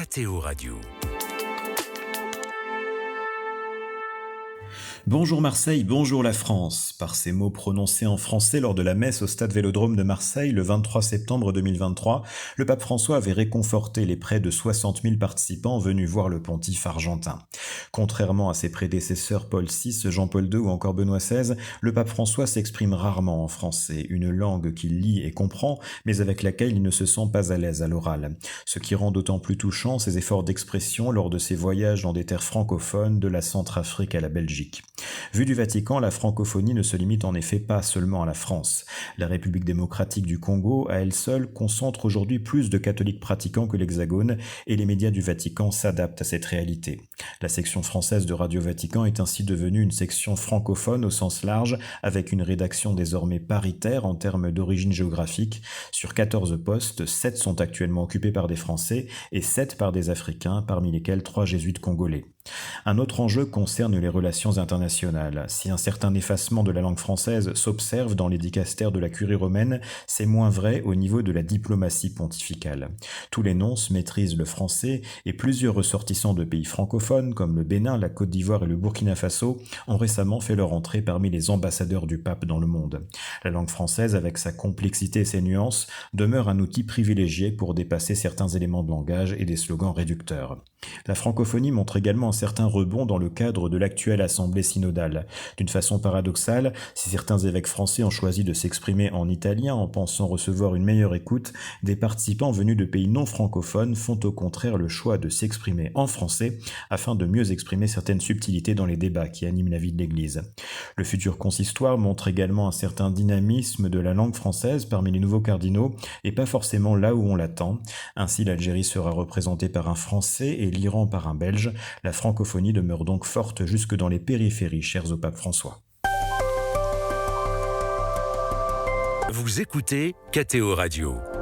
KTO Radio. Bonjour Marseille, bonjour la France. Par ces mots prononcés en français lors de la messe au stade Vélodrome de Marseille le 23 septembre 2023, le pape François avait réconforté les près de 60 000 participants venus voir le pontife argentin. Contrairement à ses prédécesseurs Paul VI, Jean-Paul II ou encore Benoît XVI, le pape François s'exprime rarement en français, une langue qu'il lit et comprend, mais avec laquelle il ne se sent pas à l'aise à l'oral. Ce qui rend d'autant plus touchant ses efforts d'expression lors de ses voyages dans des terres francophones de la Centrafrique à la Belgique. Vu du Vatican, la francophonie ne se limite en effet pas seulement à la France. La République démocratique du Congo, à elle seule, concentre aujourd'hui plus de catholiques pratiquants que l'Hexagone et les médias du Vatican s'adaptent à cette réalité. La section française de Radio Vatican est ainsi devenue une section francophone au sens large, avec une rédaction désormais paritaire en termes d'origine géographique. Sur 14 postes, 7 sont actuellement occupés par des Français et 7 par des Africains, parmi lesquels 3 jésuites congolais. Un autre enjeu concerne les relations internationales. Si un certain effacement de la langue française s'observe dans les dicastères de la curie romaine, c'est moins vrai au niveau de la diplomatie pontificale. Tous les nonces maîtrisent le français et plusieurs ressortissants de pays francophones comme le Bénin, la Côte d'Ivoire et le Burkina Faso ont récemment fait leur entrée parmi les ambassadeurs du pape dans le monde. La langue française, avec sa complexité et ses nuances, demeure un outil privilégié pour dépasser certains éléments de langage et des slogans réducteurs. La francophonie montre également un certain rebond dans le cadre de l'actuelle assemblée synodale. D'une façon paradoxale, si certains évêques français ont choisi de s'exprimer en italien en pensant recevoir une meilleure écoute, des participants venus de pays non francophones font au contraire le choix de s'exprimer en français afin de mieux exprimer certaines subtilités dans les débats qui animent la vie de l'Église. Le futur consistoire montre également un certain dynamisme de la langue française parmi les nouveaux cardinaux et pas forcément là où on l'attend. Ainsi, l'Algérie sera représentée par un Français et l'Iran par un Belge. La francophonie demeure donc forte jusque dans les périphéries chères au pape François. Vous écoutez KTO Radio.